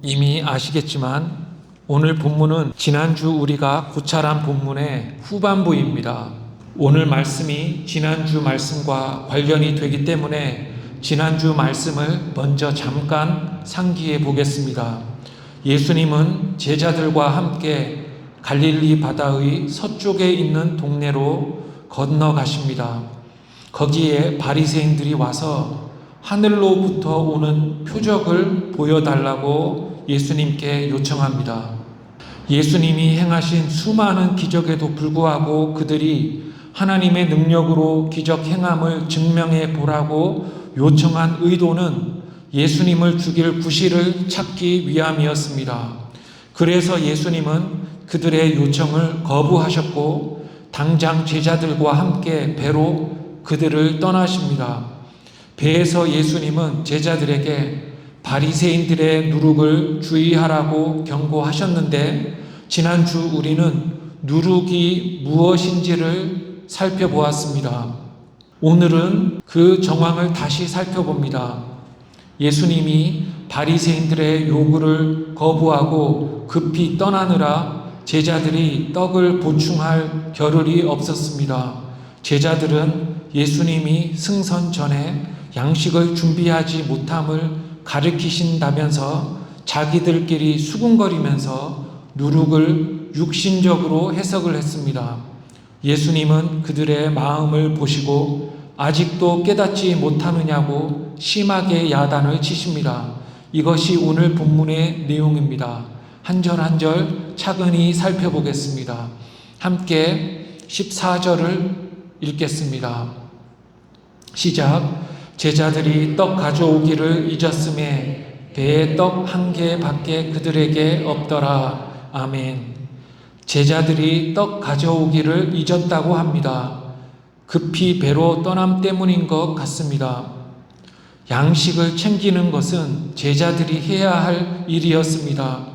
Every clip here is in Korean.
이미 아시겠지만 오늘 본문은 지난주 우리가 고찰한 본문의 후반부입니다. 오늘 말씀이 지난주 말씀과 관련이 되기 때문에 지난주 말씀을 먼저 잠깐 상기해 보겠습니다. 예수님은 제자들과 함께 갈릴리 바다의 서쪽에 있는 동네로 건너가십니다. 거기에 바리새인들이 와서 하늘로부터 오는 표적을 보여달라고 예수님께 요청합니다. 예수님이 행하신 수많은 기적에도 불구하고 그들이 하나님의 능력으로 기적 행함을 증명해 보라고 요청한 의도는 예수님을 죽일 구실을 찾기 위함이었습니다. 그래서 예수님은 그들의 요청을 거부하셨고 당장 제자들과 함께 배로 그들을 떠나십니다. 배에서 예수님은 제자들에게 바리새인들의 누룩을 주의하라고 경고하셨는데 지난주 우리는 누룩이 무엇인지를 살펴보았습니다. 오늘은 그 정황을 다시 살펴봅니다. 예수님이 바리새인들의 요구를 거부하고 급히 떠나느라 제자들이 떡을 보충할 겨를이 없었습니다. 제자들은 예수님이 승선 전에 양식을 준비하지 못함을 가르치신다면서 자기들끼리 수군거리면서 누룩을 육신적으로 해석을 했습니다. 예수님은 그들의 마음을 보시고 아직도 깨닫지 못하느냐고 심하게 야단을 치십니다. 이것이 오늘 본문의 내용입니다. 한 절 한 절 차근히 살펴보겠습니다. 함께 14절을 읽겠습니다. 시작. 제자들이 떡 가져오기를 잊었음에 배에 떡 한 개밖에 그들에게 없더라. 아멘. 제자들이 떡 가져오기를 잊었다고 합니다. 급히 배로 떠남 때문인 것 같습니다. 양식을 챙기는 것은 제자들이 해야 할 일이었습니다.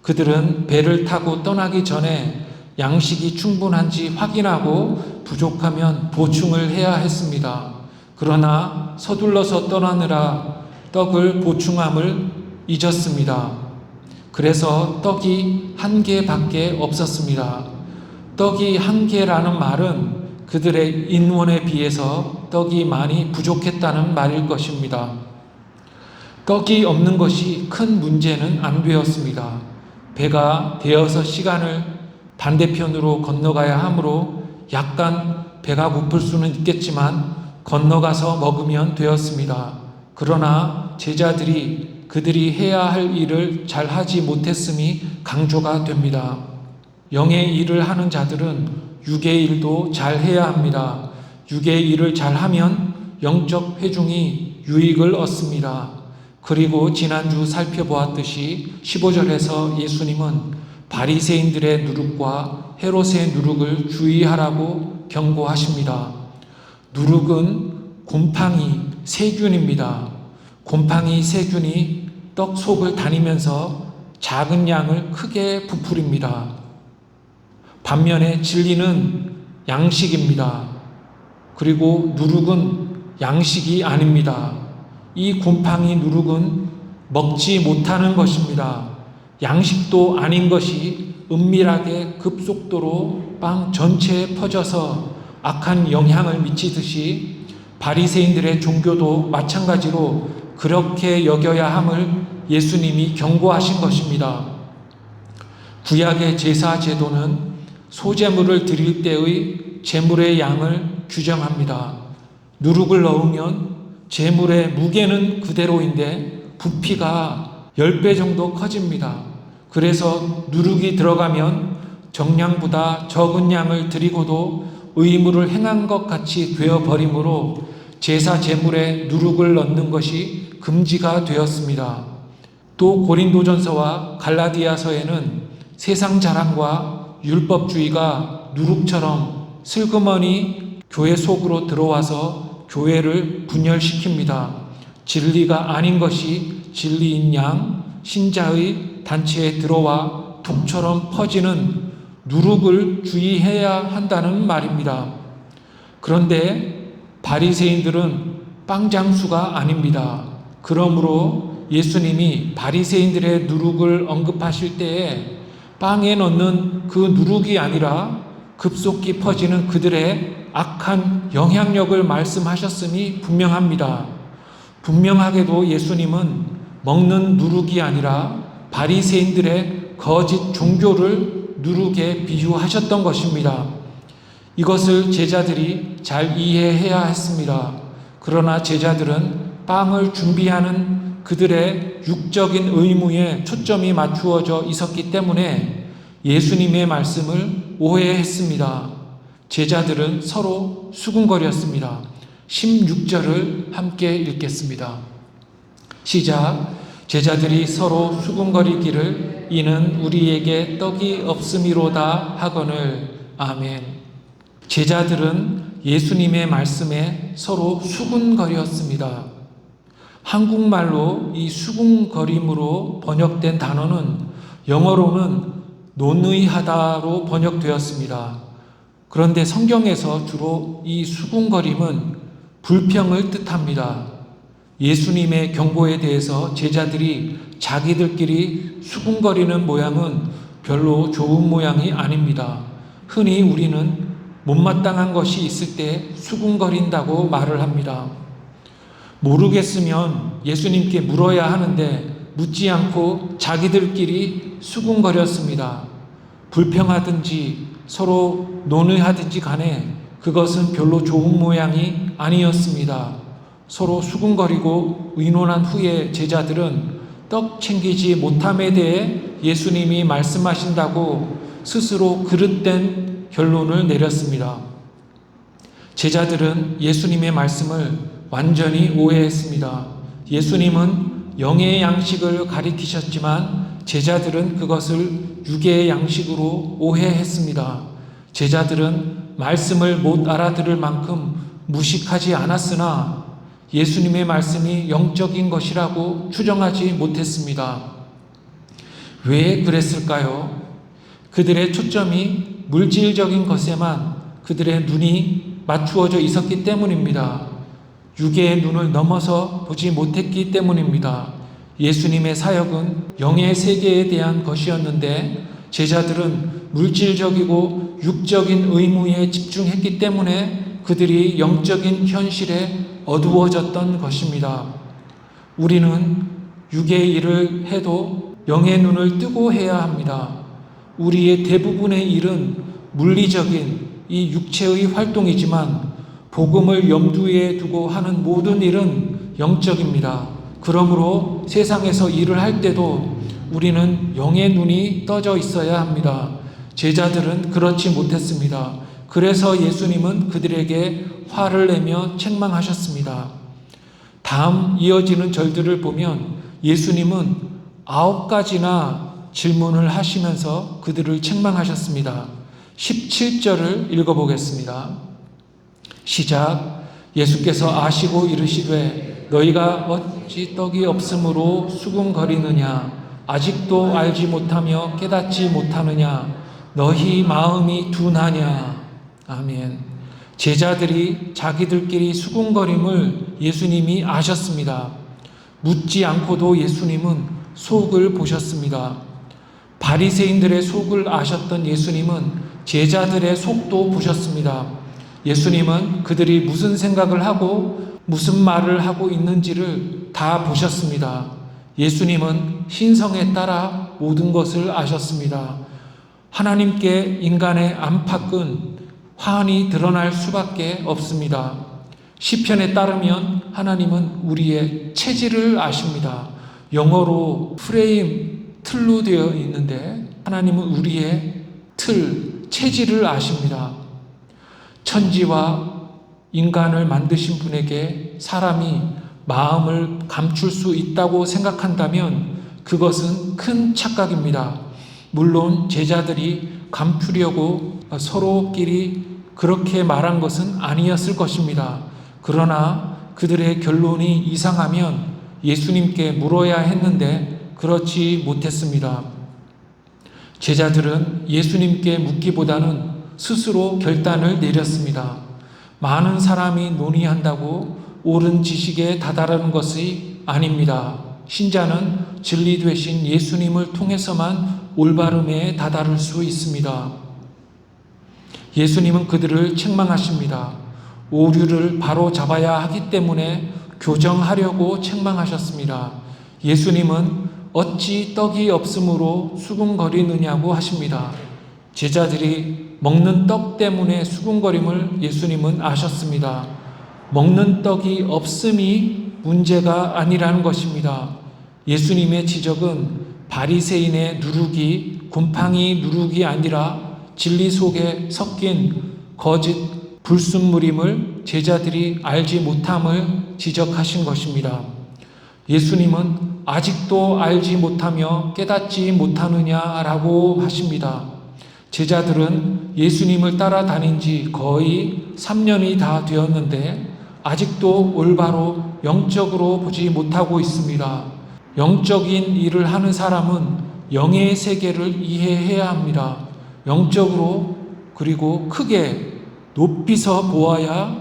그들은 배를 타고 떠나기 전에 양식이 충분한지 확인하고 부족하면 보충을 해야 했습니다. 그러나 서둘러서 떠나느라 떡을 보충함을 잊었습니다. 그래서 떡이 한 개밖에 없었습니다. 떡이 한 개라는 말은 그들의 인원에 비해서 떡이 많이 부족했다는 말일 것입니다. 떡이 없는 것이 큰 문제는 안 되었습니다. 배가 대여섯 시간을 반대편으로 건너가야 하므로 약간 배가 고플 수는 있겠지만 건너가서 먹으면 되었습니다. 그러나 제자들이 그들이 해야 할 일을 잘 하지 못했음이 강조가 됩니다. 영의 일을 하는 자들은 육의 일도 잘 해야 합니다. 육의 일을 잘 하면 영적 회중이 유익을 얻습니다. 그리고 지난주 살펴보았듯이 15절에서 예수님은 바리새인들의 누룩과 헤롯의 누룩을 주의하라고 경고하십니다. 누룩은 곰팡이, 세균입니다. 곰팡이, 세균이 떡 속을 다니면서 작은 양을 크게 부풀립니다. 반면에 진리는 양식입니다. 그리고 누룩은 양식이 아닙니다. 이 곰팡이 누룩은 먹지 못하는 것입니다. 양식도 아닌 것이 은밀하게 급속도로 빵 전체에 퍼져서 악한 영향을 미치듯이 바리새인들의 종교도 마찬가지로 그렇게 여겨야 함을 예수님이 경고하신 것입니다. 구약의 제사 제도는 소제물을 드릴 때의 제물의 양을 규정합니다. 누룩을 넣으면 제물의 무게는 그대로인데 부피가 10배 정도 커집니다. 그래서 누룩이 들어가면 정량보다 적은 양을 드리고도 의무를 행한 것 같이 되어버리므로 제사 제물에 누룩을 넣는 것이 금지가 되었습니다. 또 고린도전서와 갈라디아서에는 세상 자랑과 율법주의가 누룩처럼 슬그머니 교회 속으로 들어와서 교회를 분열시킵니다. 진리가 아닌 것이 진리인 양 신자의 단체에 들어와 독처럼 퍼지는 누룩을 주의해야 한다는 말입니다. 그런데 바리새인들은 빵장수가 아닙니다. 그러므로 예수님이 바리새인들의 누룩을 언급하실 때에 빵에 넣는 그 누룩이 아니라 급속히 퍼지는 그들의 악한 영향력을 말씀하셨음이 분명합니다. 분명하게도 예수님은 먹는 누룩이 아니라 바리새인들의 거짓 종교를 누룩에 비유하셨던 것입니다. 이것을 제자들이 잘 이해해야 했습니다. 그러나 제자들은 빵을 준비하는 그들의 육적인 의무에 초점이 맞추어져 있었기 때문에 예수님의 말씀을 오해했습니다. 제자들은 서로 수군거렸습니다. 16절을 함께 읽겠습니다. 시작. 제자들이 서로 수군거리기를 이는 우리에게 떡이 없음이로다 하거늘. 아멘. 제자들은 예수님의 말씀에 서로 수군거렸습니다. 한국말로 이 수군거림으로 번역된 단어는 영어로는 논의하다로 번역되었습니다. 그런데 성경에서 주로 이 수군거림은 불평을 뜻합니다. 예수님의 경고에 대해서 제자들이 자기들끼리 수군거리는 모양은 별로 좋은 모양이 아닙니다. 흔히 우리는 못마땅한 것이 있을 때 수군거린다고 말을 합니다. 모르겠으면 예수님께 물어야 하는데 묻지 않고 자기들끼리 수군거렸습니다. 불평하든지 서로 논의하든지 간에 그것은 별로 좋은 모양이 아니었습니다. 서로 수군거리고 의논한 후에 제자들은 떡 챙기지 못함에 대해 예수님이 말씀하신다고 스스로 그릇된 결론을 내렸습니다. 제자들은 예수님의 말씀을 완전히 오해했습니다. 예수님은 영의 양식을 가리키셨지만 제자들은 그것을 육의 양식으로 오해했습니다. 제자들은 말씀을 못 알아들을 만큼 무식하지 않았으나 예수님의 말씀이 영적인 것이라고 추정하지 못했습니다. 왜 그랬을까요? 그들의 초점이 물질적인 것에만 그들의 눈이 맞추어져 있었기 때문입니다. 육의 눈을 넘어서 보지 못했기 때문입니다. 예수님의 사역은 영의 세계에 대한 것이었는데 제자들은 물질적이고 육적인 의무에 집중했기 때문에 그들이 영적인 현실에 어두워졌던 것입니다. 우리는 육의 일을 해도 영의 눈을 뜨고 해야 합니다. 우리의 대부분의 일은 물리적인 이 육체의 활동이지만 복음을 염두에 두고 하는 모든 일은 영적입니다. 그러므로 세상에서 일을 할 때도 우리는 영의 눈이 떠져 있어야 합니다. 제자들은 그렇지 못했습니다. 그래서 예수님은 그들에게 화를 내며 책망하셨습니다. 다음 이어지는 절들을 보면 예수님은 9가지나 질문을 하시면서 그들을 책망하셨습니다. 17절을 읽어보겠습니다. 시작. 예수께서 아시고 이르시되 너희가 어찌 떡이 없으므로 수군거리느냐 아직도 알지 못하며 깨닫지 못하느냐 너희 마음이 둔하냐. 아멘. 제자들이 자기들끼리 수군거림을 예수님이 아셨습니다. 묻지 않고도 예수님은 속을 보셨습니다. 바리새인들의 속을 아셨던 예수님은 제자들의 속도 보셨습니다. 예수님은 그들이 무슨 생각을 하고 무슨 말을 하고 있는지를 다 보셨습니다. 예수님은 신성에 따라 모든 것을 아셨습니다. 하나님께 인간의 안팎은 환히 드러날 수밖에 없습니다. 시편에 따르면 하나님은 우리의 체질을 아십니다. 영어로 프레임, 틀로 되어 있는데 하나님은 우리의 틀, 체질을 아십니다. 천지와 인간을 만드신 분에게 사람이 마음을 감출 수 있다고 생각한다면 그것은 큰 착각입니다. 물론 제자들이 감추려고 서로끼리 그렇게 말한 것은 아니었을 것입니다. 그러나 그들의 결론이 이상하면 예수님께 물어야 했는데 그렇지 못했습니다. 제자들은 예수님께 묻기보다는 스스로 결단을 내렸습니다. 많은 사람이 논의한다고 옳은 지식에 다다르는 것이 아닙니다. 신자는 진리 되신 예수님을 통해서만 올바름에 다다를 수 있습니다. 예수님은 그들을 책망하십니다. 오류를 바로 잡아야 하기 때문에 교정하려고 책망하셨습니다. 예수님은 어찌 떡이 없으므로 수군거리느냐고 하십니다. 제자들이 먹는 떡 때문에 수군거림을 예수님은 아셨습니다. 먹는 떡이 없음이 문제가 아니라는 것입니다. 예수님의 지적은 바리새인의 누룩이 곰팡이 누룩이 아니라 진리 속에 섞인 거짓 불순물임을 제자들이 알지 못함을 지적하신 것입니다. 예수님은 아직도 알지 못하며 깨닫지 못하느냐라고 하십니다. 제자들은 예수님을 따라다닌 지 거의 3년이 다 되었는데 아직도 올바로 영적으로 보지 못하고 있습니다. 영적인 일을 하는 사람은 영의 세계를 이해해야 합니다. 영적으로 그리고 크게 높이서 보아야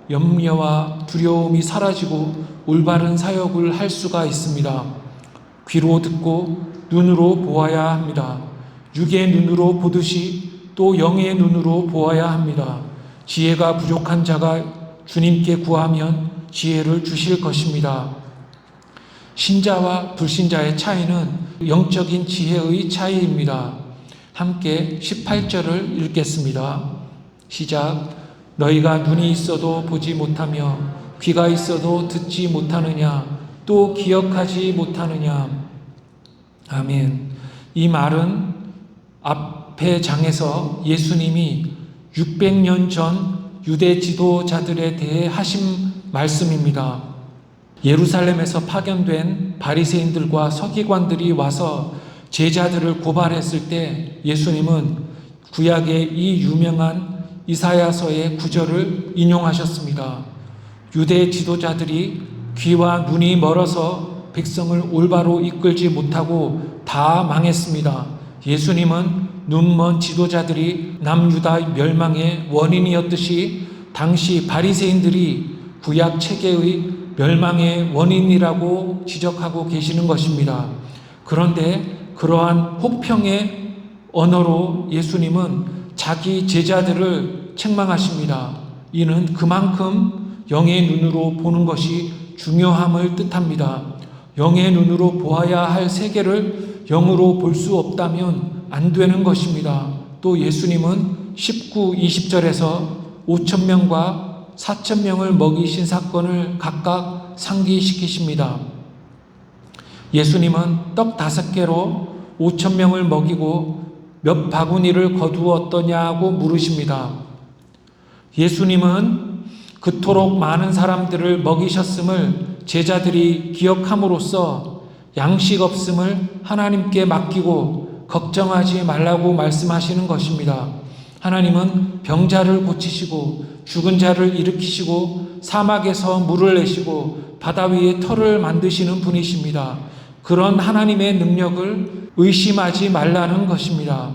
염려와 두려움이 사라지고 올바른 사역을 할 수가 있습니다. 귀로 듣고 눈으로 보아야 합니다. 육의 눈으로 보듯이 또 영의 눈으로 보아야 합니다. 지혜가 부족한 자가 주님께 구하면 지혜를 주실 것입니다. 신자와 불신자의 차이는 영적인 지혜의 차이입니다. 함께 18절을 읽겠습니다. 시작. 너희가 눈이 있어도 보지 못하며 귀가 있어도 듣지 못하느냐 또 기억하지 못하느냐. 아멘. 이 말은 앞의 장에서 예수님이 600년 전 유대 지도자들에 대해 하신 말씀입니다. 예루살렘에서 파견된 바리새인들과 서기관들이 와서 제자들을 고발했을 때 예수님은 구약의 이 유명한 이사야서의 구절을 인용하셨습니다. 유대 지도자들이 귀와 눈이 멀어서 백성을 올바로 이끌지 못하고 다 망했습니다. 예수님은 눈먼 지도자들이 남유다 멸망의 원인이었듯이 당시 바리새인들이 구약 체계의 멸망의 원인이라고 지적하고 계시는 것입니다. 그런데 그러한 혹평의 언어로 예수님은 자기 제자들을 책망하십니다. 이는 그만큼 영의 눈으로 보는 것이 중요함을 뜻합니다. 영의 눈으로 보아야 할 세계를 영으로 볼 수 없다면 안 되는 것입니다. 또 예수님은 19, 20절에서 5,000명과 4,000명을 먹이신 사건을 각각 상기시키십니다. 예수님은 떡 5개로 5,000명을 먹이고 몇 바구니를 거두었더냐고 물으십니다. 예수님은 그토록 많은 사람들을 먹이셨음을 제자들이 기억함으로써 양식 없음을 하나님께 맡기고 걱정하지 말라고 말씀하시는 것입니다. 하나님은 병자를 고치시고 죽은 자를 일으키시고 사막에서 물을 내시고 바다 위에 터를 만드시는 분이십니다. 그런 하나님의 능력을 의심하지 말라는 것입니다.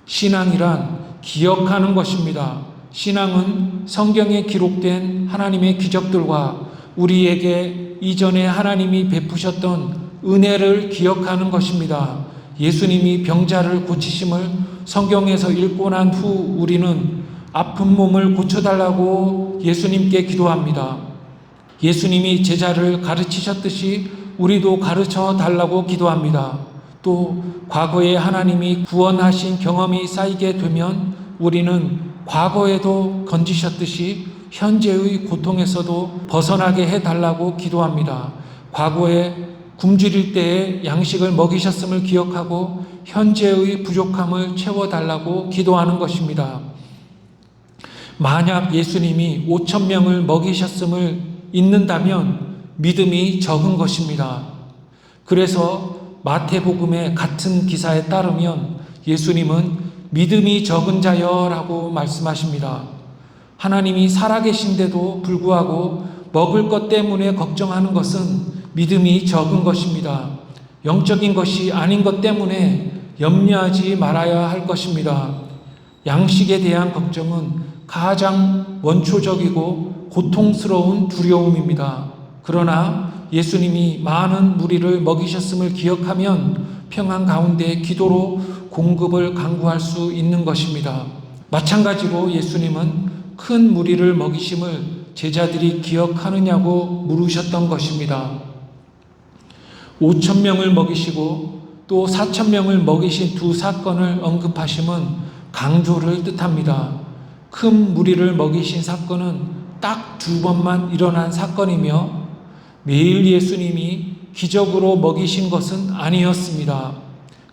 신앙이란 기억하는 것입니다. 신앙은 성경에 기록된 하나님의 기적들과 우리에게 이전에 하나님이 베푸셨던 은혜를 기억하는 것입니다. 예수님이 병자를 고치심을 성경에서 읽고 난 후 우리는 아픈 몸을 고쳐달라고 예수님께 기도합니다. 예수님이 제자를 가르치셨듯이 우리도 가르쳐 달라고 기도합니다. 또 과거에 하나님이 구원하신 경험이 쌓이게 되면 우리는 과거에도 건지셨듯이 현재의 고통에서도 벗어나게 해달라고 기도합니다. 과거에 굶주릴 때에 양식을 먹이셨음을 기억하고 현재의 부족함을 채워달라고 기도하는 것입니다. 만약 예수님이 5,000명을 먹이셨음을 잊는다면 믿음이 적은 것입니다. 그래서 마태복음의 같은 기사에 따르면 예수님은 믿음이 적은 자여라고 말씀하십니다. 하나님이 살아계신데도 불구하고 먹을 것 때문에 걱정하는 것은 믿음이 적은 것입니다. 영적인 것이 아닌 것 때문에 염려하지 말아야 할 것입니다. 양식에 대한 걱정은 가장 원초적이고 고통스러운 두려움입니다. 그러나 예수님이 많은 무리를 먹이셨음을 기억하면 평안 가운데 기도로 공급을 간구할 수 있는 것입니다. 마찬가지로 예수님은 큰 무리를 먹이심을 제자들이 기억하느냐고 물으셨던 것입니다. 5,000명을 먹이시고 또 4,000명을 먹이신 두 사건을 언급하심은 강조를 뜻합니다. 큰 무리를 먹이신 사건은 딱 2번만 일어난 사건이며 매일 예수님이 기적으로 먹이신 것은 아니었습니다.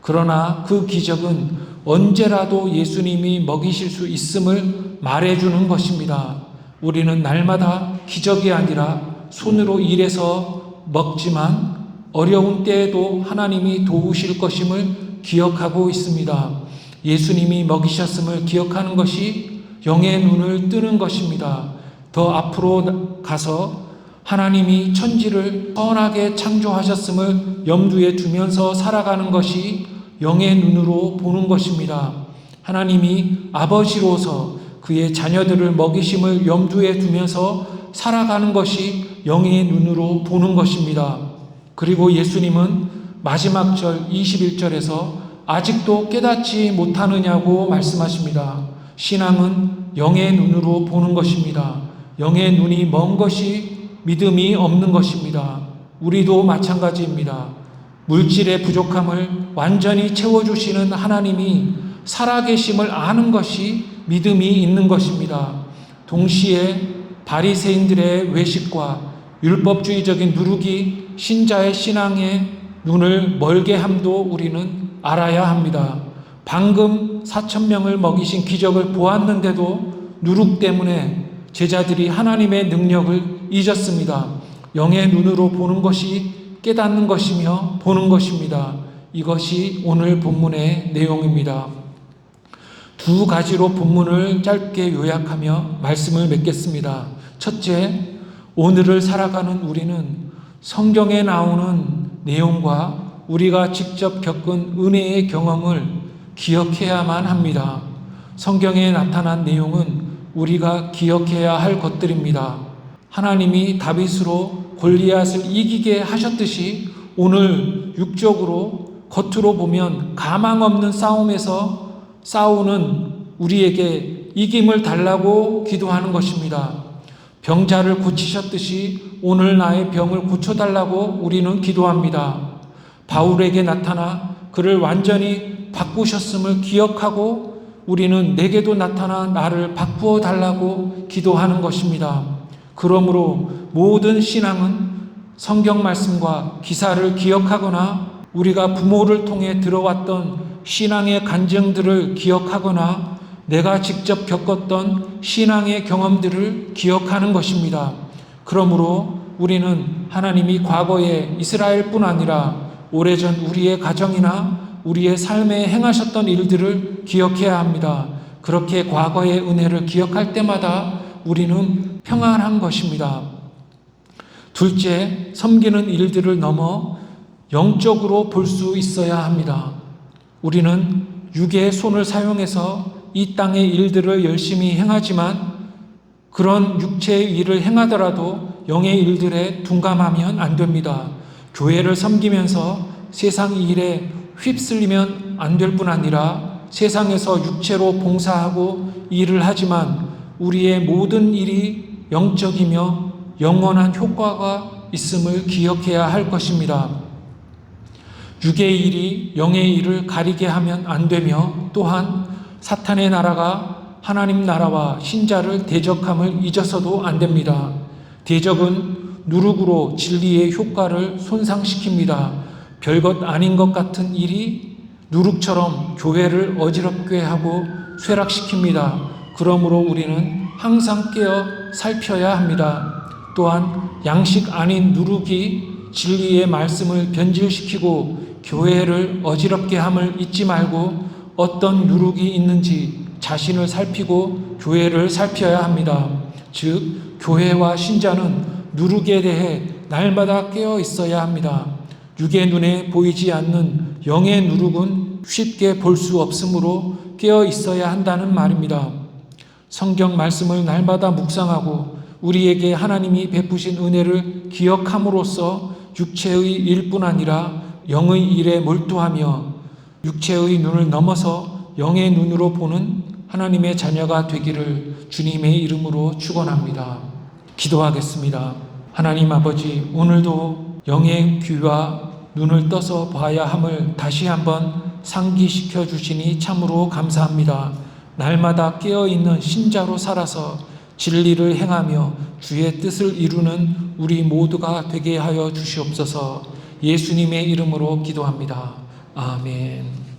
그러나 그 기적은 언제라도 예수님이 먹이실 수 있음을 말해주는 것입니다. 우리는 날마다 기적이 아니라 손으로 일해서 먹지만 어려운 때에도 하나님이 도우실 것임을 기억하고 있습니다. 예수님이 먹이셨음을 기억하는 것이 영의 눈을 뜨는 것입니다. 더 앞으로 가서 하나님이 천지를 선하게 창조하셨음을 염두에 두면서 살아가는 것이 영의 눈으로 보는 것입니다. 하나님이 아버지로서 그의 자녀들을 먹이심을 염두에 두면서 살아가는 것이 영의 눈으로 보는 것입니다. 그리고 예수님은 마지막 절 21절에서 아직도 깨닫지 못하느냐고 말씀하십니다. 신앙은 영의 눈으로 보는 것입니다. 영의 눈이 먼 것이 믿음이 없는 것입니다. 우리도 마찬가지입니다. 물질의 부족함을 완전히 채워주시는 하나님이 살아계심을 아는 것이 믿음이 있는 것입니다. 동시에 바리새인들의 외식과 율법주의적인 누룩이 신자의 신앙의 눈을 멀게 함도 우리는 알아야 합니다. 방금 4,000명을 먹이신 기적을 보았는데도 누룩 때문에 제자들이 하나님의 능력을 잊었습니다. 영의 눈으로 보는 것이 깨닫는 것이며 보는 것입니다. 이것이 오늘 본문의 내용입니다. 2가지로 본문을 짧게 요약하며 말씀을 맺겠습니다. 첫째, 오늘을 살아가는 우리는 성경에 나오는 내용과 우리가 직접 겪은 은혜의 경험을 기억해야만 합니다. 성경에 나타난 내용은 우리가 기억해야 할 것들입니다. 하나님이 다윗으로 골리앗을 이기게 하셨듯이 오늘 육적으로 겉으로 보면 가망 없는 싸움에서 싸우는 우리에게 이김을 달라고 기도하는 것입니다. 병자를 고치셨듯이 오늘 나의 병을 고쳐달라고 우리는 기도합니다. 바울에게 나타나 그를 완전히 바꾸셨음을 기억하고 우리는 내게도 나타나 나를 바꾸어 달라고 기도하는 것입니다. 그러므로 모든 신앙은 성경 말씀과 기사를 기억하거나 우리가 부모를 통해 들어왔던 신앙의 간증들을 기억하거나 내가 직접 겪었던 신앙의 경험들을 기억하는 것입니다. 그러므로 우리는 하나님이 과거에 이스라엘뿐 아니라 오래전 우리의 가정이나 우리의 삶에 행하셨던 일들을 기억해야 합니다. 그렇게 과거의 은혜를 기억할 때마다 우리는 평안한 것입니다. 둘째, 섬기는 일들을 넘어 영적으로 볼 수 있어야 합니다. 우리는 육의 손을 사용해서 이 땅의 일들을 열심히 행하지만 그런 육체의 일을 행하더라도 영의 일들에 둔감하면 안 됩니다. 교회를 섬기면서 세상 일에 휩쓸리면 안 될 뿐 아니라 세상에서 육체로 봉사하고 일을 하지만 우리의 모든 일이 영적이며 영원한 효과가 있음을 기억해야 할 것입니다. 육의 일이 영의 일을 가리게 하면 안 되며 또한 사탄의 나라가 하나님 나라와 신자를 대적함을 잊어서도 안 됩니다. 대적은 누룩으로 진리의 효과를 손상시킵니다. 별것 아닌 것 같은 일이 누룩처럼 교회를 어지럽게 하고 쇠락시킵니다. 그러므로 우리는 항상 깨어 살펴야 합니다. 또한 양식 아닌 누룩이 진리의 말씀을 변질시키고 교회를 어지럽게 함을 잊지 말고 어떤 누룩이 있는지 자신을 살피고 교회를 살펴야 합니다. 즉 교회와 신자는 누룩에 대해 날마다 깨어 있어야 합니다. 육의 눈에 보이지 않는 영의 누룩은 쉽게 볼 수 없으므로 깨어 있어야 한다는 말입니다. 성경 말씀을 날마다 묵상하고 우리에게 하나님이 베푸신 은혜를 기억함으로써 육체의 일뿐 아니라 영의 일에 몰두하며 육체의 눈을 넘어서 영의 눈으로 보는 하나님의 자녀가 되기를 주님의 이름으로 축원합니다. 기도하겠습니다. 하나님 아버지, 오늘도 영의 귀와 눈을 떠서 봐야 함을 다시 한번 상기시켜 주시니 참으로 감사합니다. 날마다 깨어있는 신자로 살아서 진리를 행하며 주의 뜻을 이루는 우리 모두가 되게 하여 주시옵소서. 예수님의 이름으로 기도합니다. 아멘.